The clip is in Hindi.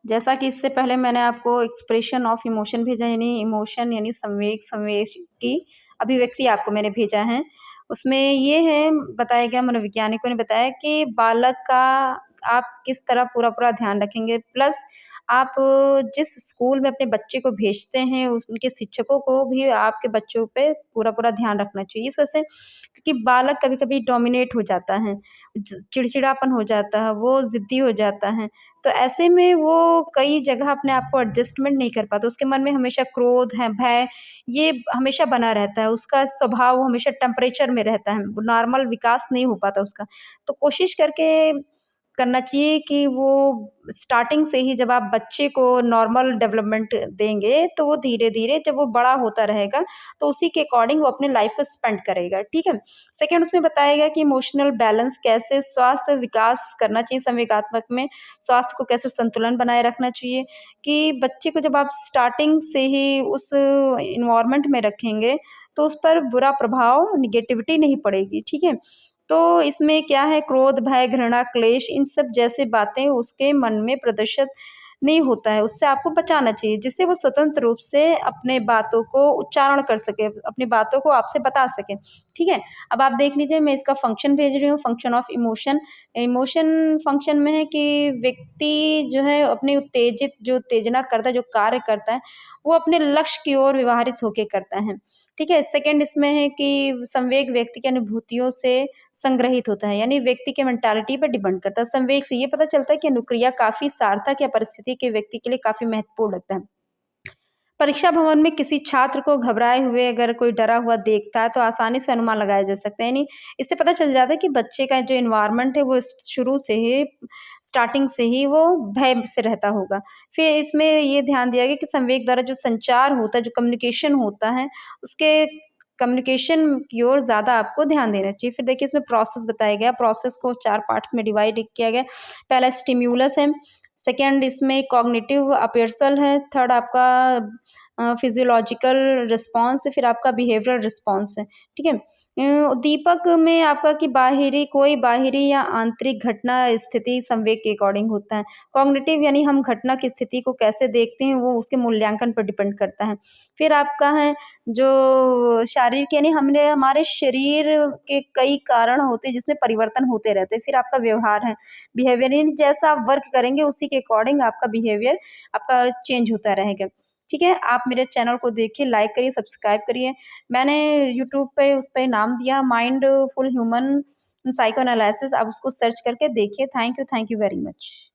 जैसा कि इससे पहले मैंने आपको एक्सप्रेशन ऑफ इमोशन भेजा, यानी इमोशन यानी संवेग, संवेग की अभिव्यक्ति आपको मैंने भेजा है। उसमें ये है बताया गया, मनोवैज्ञानिकों ने बताया कि बालक का आप किस तरह पूरा-पूरा ध्यान रखेंगे, प्लस आप जिस स्कूल में अपने बच्चे को भेजते हैं उनके शिक्षकों को भी आपके बच्चों पे पूरा-पूरा ध्यान रखना चाहिए। इस वजह से क्योंकि बालक कभी-कभी डोमिनेट हो जाता है, चिड़चिड़ापन हो जाता है, वो ज़िद्दी हो जाता है। तो ऐसे में वो कई जगह अपने आप को एडजस्टमेंट नहीं कर पाता, उसके मन में हमेशा क्रोध है, भय, ये हमेशा बना रहता है, उसका स्वभाव हमेशा टेम्परेचर में रहता है, नॉर्मल विकास नहीं हो पाता उसका। तो कोशिश करके करना चाहिए कि वो स्टार्टिंग से ही जब आप बच्चे को नॉर्मल डेवलपमेंट देंगे, तो वो धीरे-धीरे जब वो बड़ा होता रहेगा, तो उसी के अकॉर्डिंग वो अपने लाइफ़ को स्पेंड करेगा, ठीक है? सेकंड उसमें बताया गया कि इमोशनल बैलेंस कैसे स्वास्थ्य विकास करना चाहिए संवेगात्मक में, स्वास्थ्य को कैसे संतुलन बनाए रखना चाहिए, कि बच्चे को जब आप स्टार्टिंग से ही उस एनवायरनमेंट में रखेंगे, तो उस पर बुरा प्रभाव नेगेटिविटी नहीं पड़ेगी, ठीक है? तो इसमें क्या है, क्रोध, भय, घृणा, क्लेश, इन सब जैसे बातें उसके मन में प्रदर्शित नहीं होता है, उससे आपको बचाना चाहिए, जिससे वो स्वतंत्र रूप से अपने बातों को उच्चारण कर सके, अपनी बातों को आपसे बता सके, ठीक है? अब आप देख लीजिए, मैं इसका फंक्शन भेज रही हूँ, function of emotion. Emotion function में है कि व्यक्ति जो है अपनी उत्तेजित जो उत्तेजना करता है, जो कार्य करता है, वो अपने लक्ष्य की ओर व्यवहारित होके करता है, ठीक है? सेकंड इसमें है कि संवेग व्यक्ति की अनुभूतियों से संग्रहित होता है, यानी व्यक्ति के मेंटालिटी पर डिपेंड करता है। संवेग से ये पता चलता है कि अनुक्रिया काफ़ी सार्थक या परिस्थिति के व्यक्ति के लिए काफ़ी महत्वपूर्ण लगता है। परीक्षा भवन में किसी छात्र को घबराए हुए अगर कोई डरा हुआ देखता है, तो आसानी से अनुमान लगाया जा सकता है, यानी इससे पता चल जाता है कि बच्चे का जो एनवायरनमेंट है वो शुरू से ही, स्टार्टिंग से ही वो भय से रहता होगा। फिर इसमें ये ध्यान दिया गया कि संवेग द्वारा जो संचार होता है, जो कम्युनिकेशन होता है, उसके कम्युनिकेशन की ओर ज़्यादा आपको ध्यान देना चाहिए। फिर देखिए इसमें प्रोसेस बताया गया, प्रोसेस को 4 पार्ट्स में डिवाइड किया गया। पहला स्टिम्युलस है, सेकंड इसमें कॉग्निटिव अपेर्सल है, थर्ड आपका फिजियोलॉजिकल रिस्पॉन्स है, फिर आपका बिहेवियरल रिस्पॉन्स है, ठीक है? दीपक में आपका कि कोई बाहरी या आंतरिक घटना स्थिति संवेग के अकॉर्डिंग होता है। कॉग्निटिव यानी हम घटना की स्थिति को कैसे देखते हैं, वो उसके मूल्यांकन पर डिपेंड करता है। फिर आपका है जो शारीरिक, यानी हमने हमारे शरीर के कई कारण होते हैं जिसमें परिवर्तन होते रहते हैं। फिर आपका व्यवहार है, बिहेवियर, यानी जैसा आप वर्क करेंगे उसी के अकॉर्डिंग आपका बिहेवियर आपका चेंज होता रहेगा, ठीक है? आप मेरे चैनल को देखिए, लाइक करिए, सब्सक्राइब करिए। मैंने यूट्यूब पे उस पे नाम दिया माइंडफुल ह्यूमन साइको एनालिसिस, आप उसको सर्च करके देखिए। Thank you very much.